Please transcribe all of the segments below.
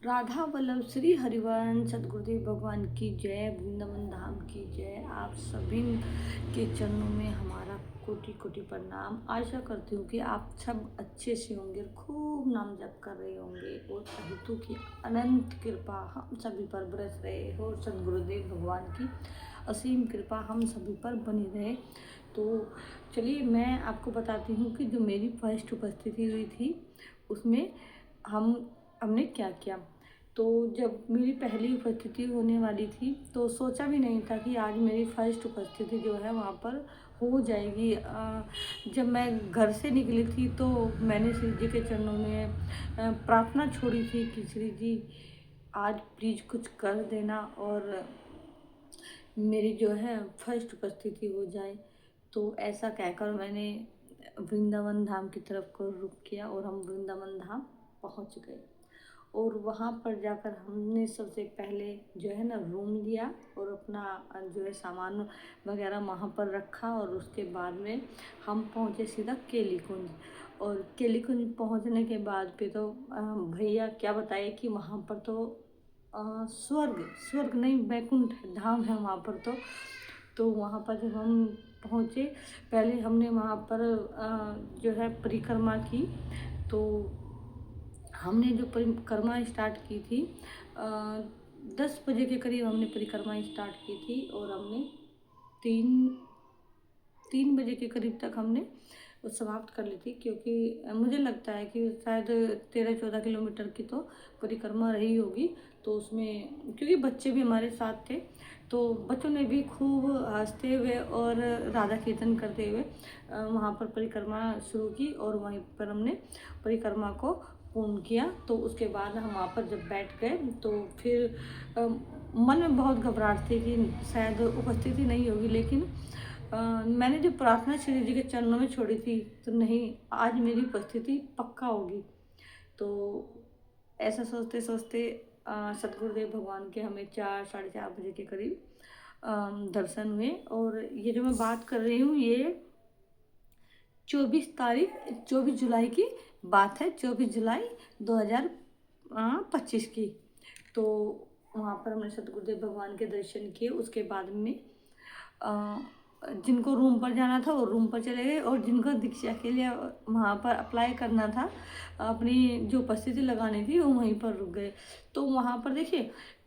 राधा वल्लभ श्री हरिवंश सदगुरुदेव भगवान की जय, वृंदावन धाम की जय। आप सभी के चरणों में हमारा कोटि कोटि प्रणाम। आशा करती हूँ कि आप सब अच्छे से होंगे, खूब नाम जप कर रहे होंगे और प्रभु की अनंत कृपा हम सभी पर बरस रहे हो। सदगुरुदेव भगवान की असीम कृपा हम सभी पर बनी रहे। तो चलिए मैं आपको बताती हूँ कि जो मेरी फर्स्ट उपस्थिति हुई थी उसमें हमने क्या किया। तो जब मेरी पहली उपस्थिति होने वाली थी तो सोचा भी नहीं था कि आज मेरी फर्स्ट उपस्थिति जो है वहाँ पर हो जाएगी। जब मैं घर से निकली थी तो मैंने श्री जी के चरणों में प्रार्थना छोड़ी थी कि श्री जी आज प्लीज़ कुछ कर देना और मेरी जो है फर्स्ट उपस्थिति हो जाए। तो ऐसा कहकर मैंने वृंदावन धाम की तरफ को रुख किया और हम वृंदावन धाम पहुंच गए। और वहाँ पर जाकर हमने सबसे पहले जो है ना रूम लिया और अपना जो है सामान वगैरह वहाँ पर रखा। और उसके बाद में हम पहुँचे सीधा केली कुंज। और केली कुंज पहुँचने के बाद पे तो भैया क्या बताए कि वहाँ पर तो स्वर्ग स्वर्ग नहीं वैकुंठ धाम है वहाँ पर। तो वहाँ पर जब हम पहुँचे, पहले हमने वहाँ पर जो है परिक्रमा की। तो हमने जो परिक्रमा स्टार्ट की थी 10 बजे के करीब हमने परिक्रमा स्टार्ट की थी और हमने तीन 3 बजे के करीब तक हमने वो समाप्त कर ली थी। क्योंकि मुझे लगता है कि शायद 13-14 किलोमीटर की तो परिक्रमा रही होगी। तो उसमें क्योंकि बच्चे भी हमारे साथ थे तो बच्चों ने भी खूब हंसते हुए और राधा कीर्तन करते हुए वहाँ पर परिक्रमा शुरू की और वहीं पर हमने परिक्रमा को पूर्ण किया। तो उसके बाद हम वहाँ पर जब बैठ गए तो फिर मन में बहुत घबराहट थी कि शायद उपस्थिति नहीं होगी। लेकिन मैंने जो प्रार्थना श्री जी के चरणों में छोड़ी थी तो नहीं, आज मेरी उपस्थिति पक्का होगी। तो ऐसा सोचते सोचते सतगुरुदेव भगवान के हमें 4-4:30 बजे के करीब दर्शन हुए। और ये जो मैं बात कर रही हूँ ये 24 जुलाई की बात है, 24 जुलाई 2025 की। तो वहाँ पर हमने सतगुरुदेव भगवान के दर्शन किए। उसके बाद में जिनको रूम पर जाना था वो रूम पर चले गए और जिनको दीक्षा के लिए वहाँ पर अप्लाई करना था, अपनी जो उपस्थिति लगानी थी, वो वहीं पर रुक गए। तो वहाँ पर देखिए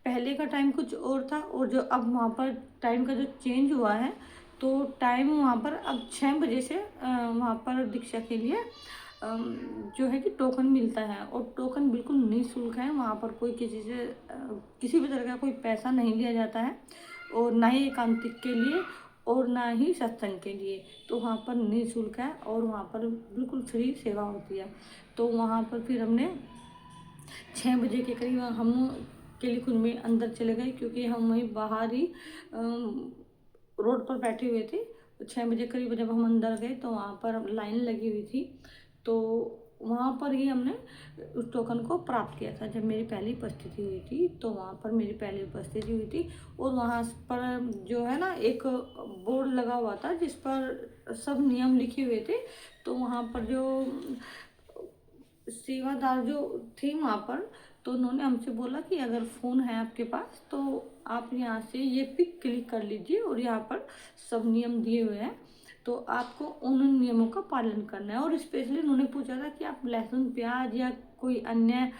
पहले का टाइम कुछ और था और जो अब वहाँ पर टाइम का जो चेंज हुआ है तो टाइम वहाँ पर अब 6 बजे से वहाँ पर दीक्षा के लिए जो है कि टोकन मिलता है। और टोकन बिल्कुल निःशुल्क है। वहाँ पर कोई किसी से किसी भी तरह का कोई पैसा नहीं लिया जाता है और ना ही एकांतिक के लिए और ना ही सत्संग के लिए। तो वहाँ पर निःशुल्क है और वहाँ पर बिल्कुल फ्री सेवा होती है। तो वहाँ पर फिर हमने 6 बजे के करीब हम केली कुंज में अंदर चले गए क्योंकि हम वहीं बाहर ही रोड पर बैठे हुए थे। 6 बजे करीब जब हम अंदर गए तो वहाँ पर लाइन लगी हुई थी। तो वहाँ पर ही हमने उस टोकन को प्राप्त किया था। जब मेरी पहली उपस्थिति हुई थी तो वहाँ पर मेरी पहली उपस्थिति हुई थी और वहाँ पर जो है ना एक बोर्ड लगा हुआ था जिस पर सब नियम लिखे हुए थे। तो वहाँ पर जो सेवादार जो थे वहाँ पर तो उन्होंने हमसे बोला कि अगर फ़ोन है आपके पास तो आप यहाँ से ये पिक क्लिक कर लीजिए और यहाँ पर सब नियम दिए हुए हैं। तो आपको उन नियमों का पालन करना है। और स्पेशली उन्होंने पूछा था कि आप लहसुन प्याज या कोई अन्य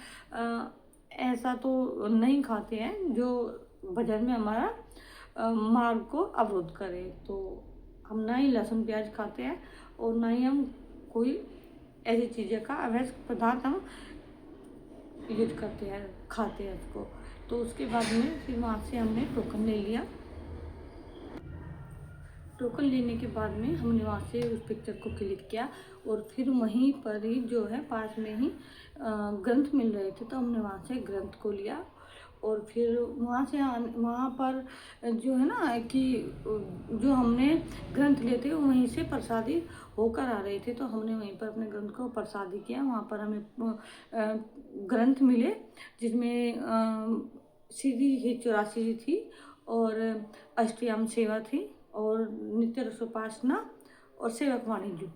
ऐसा तो नहीं खाते हैं जो भजन में हमारा मार्ग को अवरुद्ध करे। तो हम ना ही लहसुन प्याज खाते हैं और ना ही हम कोई ऐसी चीज़ें का अवैध पदार्थ हम यूज करते हैं, खाते हैं उसको। तो उसके बाद में फिर वहाँ से हमने टोकन ले लिया। टोकन लेने के बाद में हमने वहाँ से उस पिक्चर को क्लिक किया और फिर वहीं पर ही जो है पास में ही ग्रंथ मिल रहे थे तो हमने वहाँ से ग्रंथ को लिया। और फिर वहाँ पर जो है ना कि जो हमने ग्रंथ लिए थे वहीं से प्रसादी होकर आ रहे थे तो हमने वहीं पर अपने ग्रंथ को प्रसादी किया। वहाँ पर हमें ग्रंथ मिले जिसमें सीधी ही 84 थी और अष्टयाम सेवा थी और नित्य रसोपासना और सेवक वाणिज्य।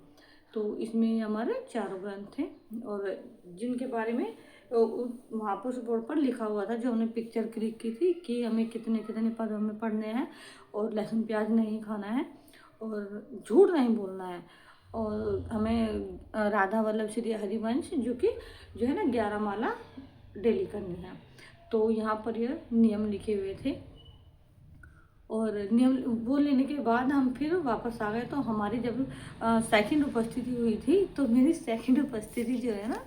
तो इसमें हमारे 4 ग्रंथ थे और जिनके बारे में वहाँ पर उस बोर्ड पर लिखा हुआ था, जो हमने पिक्चर क्लिक की थी, कि हमें कितने कितने पद हमें पढ़ने हैं और लहसुन प्याज नहीं खाना है और झूठ नहीं बोलना है, और हमें राधा वल्लभ श्री हरिवंश जो है ना 11 माला डेली करनी है। तो यहाँ पर ये नियम लिखे हुए थे, और नियम वो लेने के बाद हम फिर वापस आ गए। तो हमारी जब सेकंड उपस्थिति हुई थी, तो मेरी सेकंड उपस्थिति जो है ना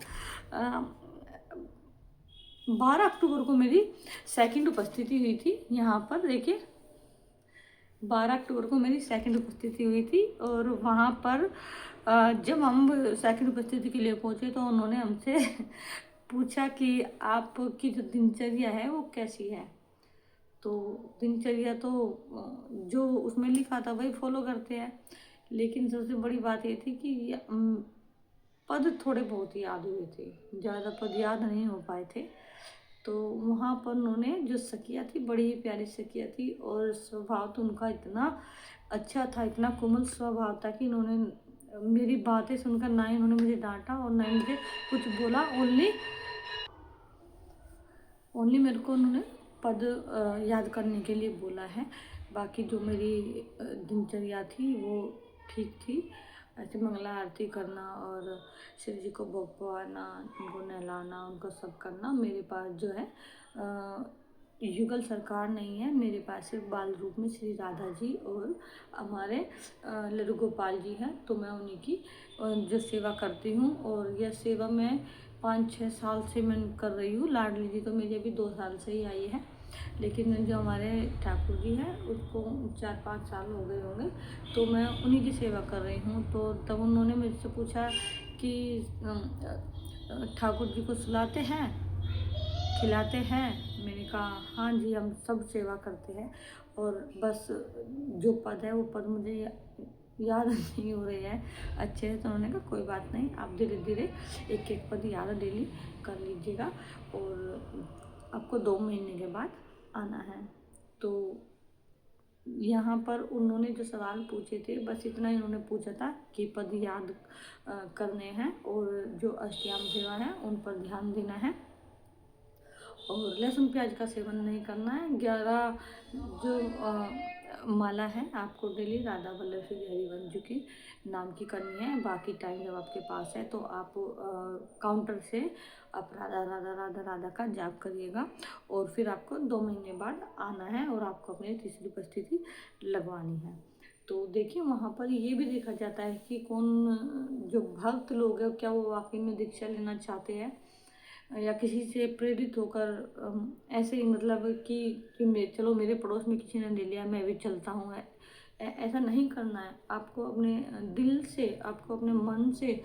12 अक्टूबर को मेरी सेकंड उपस्थिति हुई थी। यहाँ पर देखिए 12 अक्टूबर को मेरी सेकंड उपस्थिति हुई थी, और वहाँ पर जब हम सेकंड उपस्थिति के लिए पहुँचे तो उन्होंने हमसे पूछा कि आपकी जो दिनचर्या है वो कैसी है। तो दिनचर्या तो जो उसमें लिखा था वही फॉलो करते हैं, लेकिन सबसे बड़ी बात ये थी कि पद थोड़े बहुत ही याद हुए थे, ज़्यादा पद याद नहीं हो पाए थे। तो वहाँ पर उन्होंने जो सखिया थी, बड़ी ही प्यारी सखिया थी, और स्वभाव तो उनका इतना अच्छा था, इतना कोमल स्वभाव था कि उन्होंने मेरी बातें सुनकर ना ही उन्होंने मुझे डांटा और ना ही मुझे कुछ बोला। ओनली मेरे को उन्होंने पद याद करने के लिए बोला है। बाकी जो मेरी दिनचर्या थी वो ठीक थी। ऐसे मंगला आरती करना और शिव जी को भोग पवाना, उनको नहलाना, उनको सब करना। मेरे पास जो है युगल सरकार नहीं है, मेरे पास सिर्फ बाल रूप में श्री राधा जी और हमारे लड्डू गोपाल जी हैं। तो मैं उन्हीं की जो सेवा करती हूँ, और यह सेवा मैं 5-6 साल से मैं कर रही हूँ। लाडली जी तो मेरी अभी 2 साल से ही आई है, लेकिन जो हमारे ठाकुर जी हैं उसको 4-5 साल हो गए होंगे। तो मैं उन्हीं की सेवा कर रही हूँ। तो तब उन्होंने मुझसे पूछा कि ठाकुर जी को सुलाते हैं, खिलाते हैं? मैंने कहा हाँ जी, हम सब सेवा करते हैं, और बस जो पद है वो पद मुझे याद नहीं हो रहे हैं अच्छे से। तो उन्होंने कहा कोई बात नहीं, आप धीरे धीरे एक एक पद याद डेली कर लीजिएगा, और आपको 2 महीने के बाद आना है। तो यहाँ पर उन्होंने जो सवाल पूछे थे बस इतना ही उन्होंने पूछा था कि पद याद करने हैं, और जो अष्टयाम सेवा है उन पर ध्यान देना है, और लहसुन प्याज का सेवन नहीं करना है। 11 जो माला है आपको डेली राधा वल्लभ श्री हरिवंश जी की नाम की करनी है। बाकी टाइम जब आपके पास है तो आप काउंटर से आप राधा राधा राधा राधा का जाप करिएगा, और फिर आपको 2 महीने बाद आना है और आपको अपनी तीसरी उपस्थिति लगवानी है। तो देखिए वहाँ पर ये भी देखा जाता है कि कौन जो भक्त लोग हैं क्या वो वाकई में दीक्षा लेना चाहते हैं, या किसी से प्रेरित होकर ऐसे ही मतलब कि चलो मेरे पड़ोस में किसी ने ले लिया मैं भी चलता हूँ। ऐसा नहीं करना है। आपको अपने दिल से, आपको अपने मन से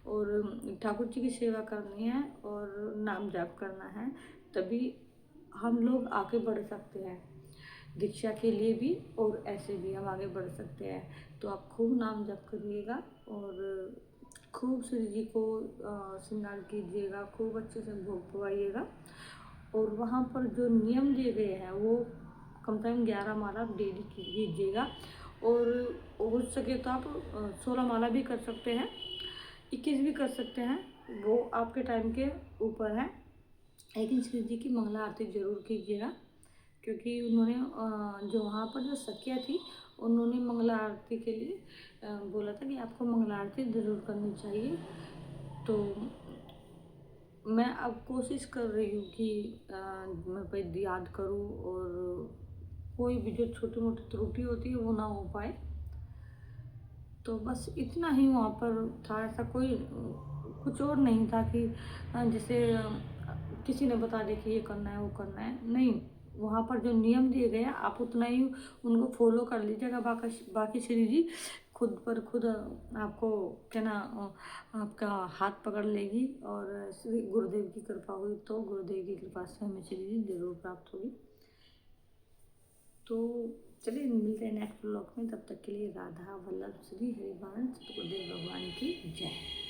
और ठाकुर जी की सेवा करनी है और नाम जाप करना है, तभी हम लोग आगे बढ़ सकते हैं। दीक्षा के लिए भी और ऐसे भी हम आगे बढ़ सकते हैं। तो आप खूब नाम जप करिएगा और खूब श्री जी को श्रृंगार कीजिएगा, खूब अच्छे से भोग पवाइएगा, और वहाँ पर जो नियम दिए गए हैं वो कम से कम 11 माला डेली कीजिएगा, और हो सके तो आप 16 माला भी कर सकते हैं, 21 भी कर सकते हैं, वो आपके टाइम के ऊपर है। लेकिन श्री जी की मंगला आरती जरूर कीजिएगा, क्योंकि उन्होंने जो वहाँ पर जो सखिया थी उन्होंने मंगला आरती के लिए बोला था कि आपको मंगला आरती ज़रूर करनी चाहिए। तो मैं अब कोशिश कर रही हूँ कि मैं पहले याद करूँ, और कोई भी जो छोटी मोटी त्रुटि होती है वो ना हो पाए। तो बस इतना ही वहाँ पर था, ऐसा कोई कुछ और नहीं था कि जैसे किसी ने बता दिया कि ये करना है वो करना है, नहीं। वहाँ पर जो नियम दिए गए आप उतना ही उनको फॉलो कर लीजिएगा। बाकी श्री जी खुद पर खुद आपको क्या ना आपका हाथ पकड़ लेगी, और श्री गुरुदेव की कृपा हुई तो गुरुदेव की कृपा से हमें श्री जी जरूर प्राप्त होगी। तो चलिए मिलते हैं नेक्स्ट ब्लॉग में, तब तक के लिए राधा वल्लभ श्री हरिवंश गुरुदेव भगवान की जय।